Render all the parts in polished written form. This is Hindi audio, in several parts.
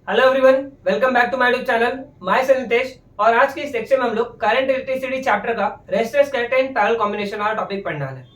Hello everyone, welcome back to my YouTube channel. Myself Nitesh. और आज के इस सेक्शन में हम लोग करंट इलेक्ट्रिसिटी चैप्टर का resistance connector in parallel combination वाला टॉपिक पढ़ने वाले हैं।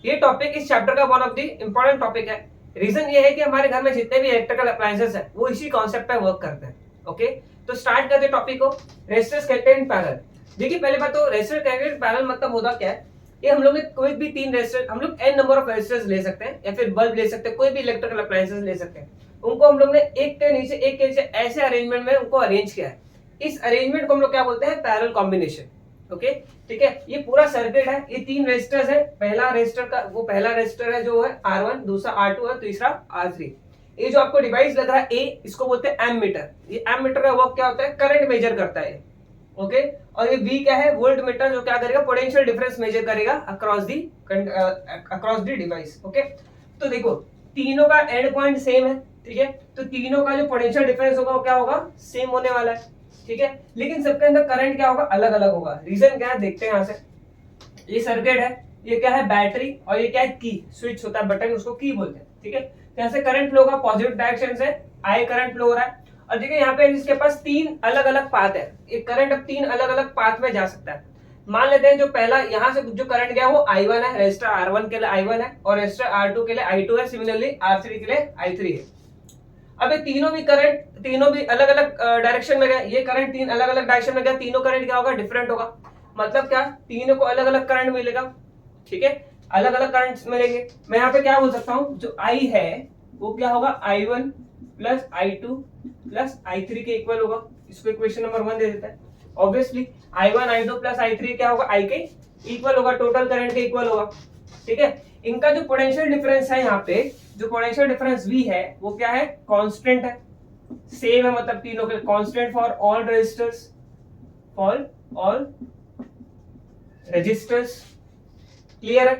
ये टॉपिक इस चैप्टर का one of the important topic है। रीजन ये है कि हमारे घर में जितने भी इलेक्ट्रिकल अप्लायंसेस है वो इसी कॉन्सेप्ट पे वर्क करते हैं। ओके, तो स्टार्ट करते हैं टॉपिक को। Resistance connector in parallel. देखिए, पहले बात तो रेजिस्टेंस कनेक्टर इन पैरेलल मतलब होता क्या है। ये हम लोग ने कोई भी तीन रेजिस्टर, हम लोग n नंबर ऑफ रेजिस्टर्स ले सकते हैं या फिर बल्ब ले सकते हैं, कोई भी इलेक्ट्रिकल अप्लायंसेस ले सकते हैं। उनको हम लोग ने एक के नीचे ऐसे अरेंजमेंट में उनको अरेंज किया है। इस अरेंजमेंट को हम लोग क्या बोलते हैं? Parallel combination. ओके, ठीक है। ये पूरा सर्किट है, ये तीन रेजिस्टर्स है। पहला रेजिस्टर है जो है R1, दूसरा R2 है, तीसरा R3। ये जो आपको डिवाइस लग रहा है ए, इसको बोलते हैं एमीटर। ये एमीटर का वर्क क्या होता है? करंट मेजर करता है। ओके, और ये V क्या है? वोल्ट मीटर, जो क्या करेगा? पोटेंशियल डिफरेंस मेजर करेगा अक्रॉस दी डिवाइस। ओके, तो देखो तीनों का एंड पॉइंट सेम है, ठीक है। तो तीनों का जो पोटेंशियल डिफरेंस होगा वो क्या होगा? सेम होने वाला है, ठीक है। लेकिन सबके अंदर करंट क्या होगा? अलग अलग होगा। रीजन क्या है देखते हैं यहाँ से। ये सर्किट है, ये क्या है? बैटरी, और ये क्या है? की स्विच होता है, बटन, उसको की बोलते हैं, ठीक है। तो यहाँ से करंट फ्लो होगा पॉजिटिव डायरेक्शन से, आई करंट फ्लो हो रहा है। और देखिए यहाँ पे इसके पास तीन अलग अलग पाथ है। ये करंट अब तीन अलग अलग पाथ में जा सकता है। मान लेते हैं जो पहला यहाँ से जो करंट गया वो I1 है, रेजिस्टर R1 के लिए I1 है, और रेजिस्टर R2 के लिए I2 है, सिमिलरली R3 के लिए I3 है। अब ये तीनों भी करंट, तीनों भी अलग अलग डायरेक्शन में गए। ये करंट तीन अलग अलग डायरेक्शन में गया, तीनों करंट क्या होगा? डिफरेंट होगा। मतलब क्या? तीनों को अलग अलग करंट मिलेगा, ठीक है। अलग अलग करंट मिलेंगे। मैं यहाँ पे क्या बोल सकता हूँ? जो I है वो क्या होगा? I1 plus I2 plus I3 के इक्वल होगा। इसको इक्वेशन नंबर 1 दे देता है। Obviously I1 I2 plus I3 क्या होगा? I के इक्वल होगा, टोटल करंट के इक्वल होगा, ठीक है। इनका जो पोटेंशियल डिफरेंस है यहाँ पे, जो पोटेंशियल डिफरेंस V है वो क्या है? कांस्टेंट है, सेम है। मतलब तीनों के constant for all resistors, for all resistors. Clear है?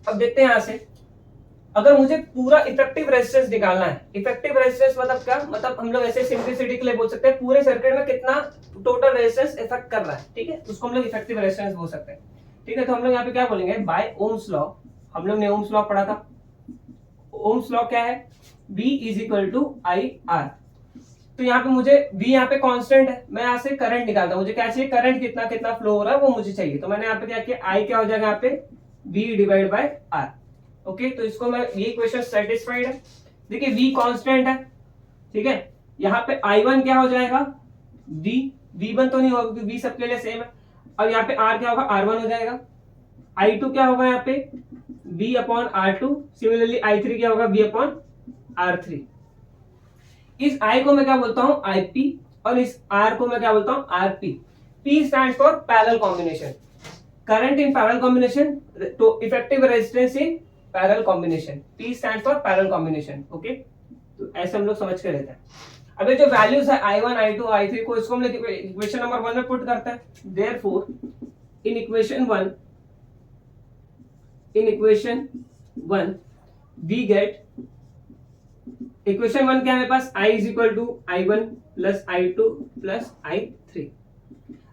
अब देखते हैं यहां से, अगर मुझे पूरा इफेक्टिव रेजिस्टेंस निकालना है। इफेक्टिव रेजिस्टेंस मतलब क्या? मतलब हम लोग ऐसे सिंपलिसिटी के लिए बोल सकते हैं पूरे सर्किट में कितना टोटल रेजिस्टेंस इफेक्ट कर रहा है, ठीक है। उसको हम लोग इफेक्टिव रेजिस्टेंस बोल सकते हैं, ठीक है। तो हम लोग यहाँ पे क्या बोलेंगे? By Ohm's law. हम लोग ने ओम्स लॉ पढ़ा था। ओम्स लॉ क्या है? V is equal to I R. तो यहाँ पे मुझे V यहाँ पे कांस्टेंट है, मैं यहाँ से करंट निकालता हूँ। मुझे क्या चाहिए? करंट कितना कितना फ्लो हो रहा है वो मुझे चाहिए। तो मैंने यहाँ पे क्या किया? I क्या हो जाएगा यहाँ पे? V divide by R। Okay, तो इसको मैं, ये इक्वेशन सेटिस्फाइड है। देखिए V कांस्टेंट है, ठीक है। यहाँ पे I1 क्या हो जाएगा? V1 तो नहीं होगा क्योंकि V सबके लिए सेम है। और यहाँ पे R क्या होगा? R1 हो जाएगा। I2 क्या होगा यहाँ पे? V upon R2। Similarly I3 क्या होगा? V upon R3। इस I को मैं क्या बोलता हूँ? IP, और इस R को मैं क्या बोलता हूँ? RP। P stands for parallel combination. Current in parallel combination, तो effective resistance in parallel combination. P stands for parallel combination. Okay, तो ऐसे हम लोग समझ के रहते हैं। अब ये जो वैल्यूज है I1 I2 I3 को, इसको हम लोग इक्वेशन नंबर 1 में पुट करते हैं। Therefore in equation 1 we get, equation 1 क्या है मेरे पास? I is equal to I1 plus I2 plus I3।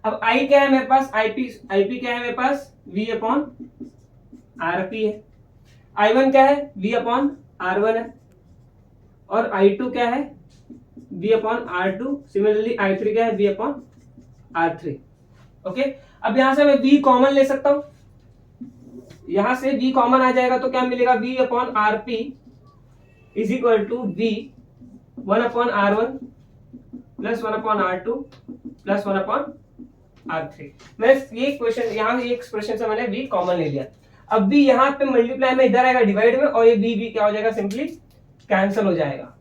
अब I क्या है मेरे पास? IP क्या है मेरे पास? V अपॉन RP है। I1 क्या है? V अपॉन R1 है। और I2 क्या है? V upon R2। Similarly I3 क्या है? V upon R3। ओके, अब यहां से मैं V कॉमन ले सकता हूं। यहां से V कॉमन आ जाएगा तो क्या मिलेगा? V upon RP is equal to V 1 upon R1 plus 1 upon R2 plus 1 upon R3। मैं ये क्वेश्चन, यहाँ ये एक्सप्रेशन से मैंने V कॉमन ले लिया। अब भी यहाँ पे मल्टीप्लाई में इधर आएगा डिवाइड में, और ये V क्या हो जाएगा? सिंपली कैंसिल हो जाएगा।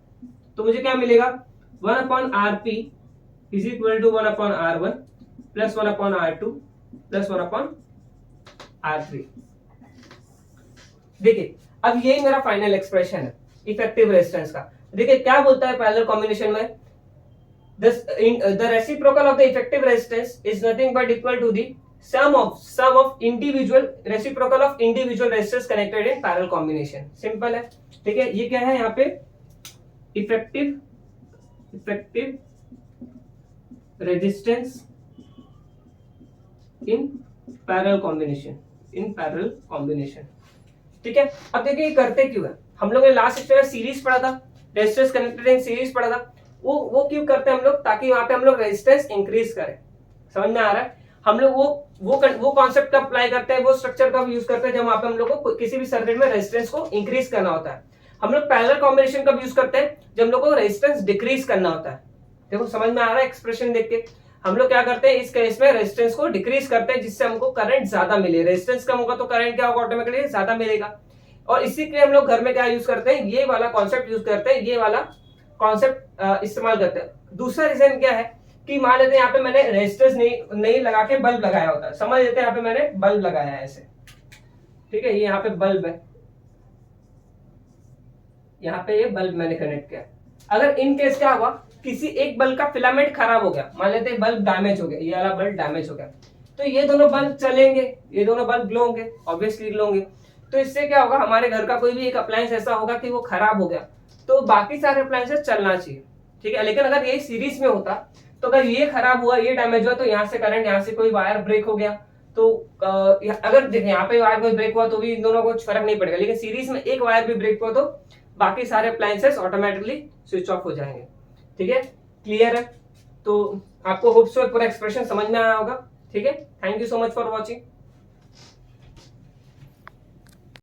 तो मुझे क्या मिलेगा? 1 upon RP is equal to 1 upon R1 plus 1 upon R2 plus 1 upon R3। देखिए, अब यही मेरा फाइनल एक्सप्रेशन है इफेक्टिव रेजिस्टेंस का। देखिए क्या बोलता है पैरेलल कॉम्बिनेशन में? The reciprocal of the effective resistance is nothing but equal to the sum of individual reciprocal of individual resistors connected in parallel combination। Simple है, ठीक है। ये क्या है यहाँ पे? Effective resistance in parallel combination, ठीक है। अब देखिए ये करते क्यों है? हम लोग ने लास्ट लेक्चर में सीरीज पढ़ा था, रेजिस्टर्स कनेक्टेड इन सीरीज पढ़ा था। वो क्यों करते हैं हम लोग, ताकि वहां पे हम लोग रेजिस्टेंस इंक्रीज करें। समझ में आ रहा है? हम लोग वो कॉन्सेप्ट का अप्लाई करते हैं, वो स्ट्रक्चर का यूज करते हैं जब वहां पे हम लोग को किसी भी सर्किट में रेजिस्टेंस को इंक्रीज करना होता है। हम लोग पैरेलल कॉम्बिनेशन का यूज करते हैं जब हम लोग को रेजिस्टेंस डिक्रीज करना होता है। देखो समझ में आ रहा है एक्सप्रेशन देख के? हम लोग क्या करते हैं इस केस में, रेजिस्टेंस को डिक्रीज करते हैं जिससे हमको करंट ज्यादा मिले। रेजिस्टेंस कम होगा तो करंट क्या होगा, ऑटोमेटिकली ज्यादा मिलेगा। और इसी के लिए हम लोग घर में क्या यूज करते हैं, ये वाला कॉन्सेप्ट यूज करते हैं, ये वाला कॉन्सेप्ट इस्तेमाल करते हैं। दूसरा रीजन क्या है कि मान लेते हैं यहाँ पे मैंने रेजिस्टेंस नहीं लगा के बल्ब लगाया होता है, समझ लेते हैं यहाँ पे मैंने बल्ब लगाया है ऐसे, ठीक है, ये यहाँ पे बल्ब है, यहाँ पे ये बल्ब मैंने कनेक्ट किया। अगर इन केस क्या हुआ, किसी एक बल्ब का फिलामेंट खराब हो गया, मान लेते हैं बल्ब डैमेज हो गया, ये वाला बल्ब डैमेज हो गया, तो ये दोनों बल्ब चलेंगे, ये दोनों बल्ब ग्लो होंगे, ऑब्वियसली ग्लो होंगे। तो इससे क्या होगा, हमारे घर का कोई भी एक अप्लायंस ऐसा होगा कि वो खराब हो गया, तो बाकी सारे अप्लायंसेस चलना चाहिए, ठीक है। लेकिन अगर ये सीरीज में होता, तो अगर ये खराब हुआ, ये डैमेज हुआ, तो यहाँ से करंट, यहाँ से कोई वायर ब्रेक हो गया, तो अगर यहाँ पे वायर कोई ब्रेक हुआ तो भी इन दोनों को कुछ फर्क नहीं पड़ेगा। लेकिन सीरीज में एक वायर भी ब्रेक हुआ तो बाकी सारे अप्लायंसेस ऑटोमेटिकली स्विच ऑफ हो जाएंगे, ठीक है। क्लियर है? तो आपको होप सो पूरा एक्सप्रेशन समझ में आया होगा, ठीक है। Thank you so much for watching.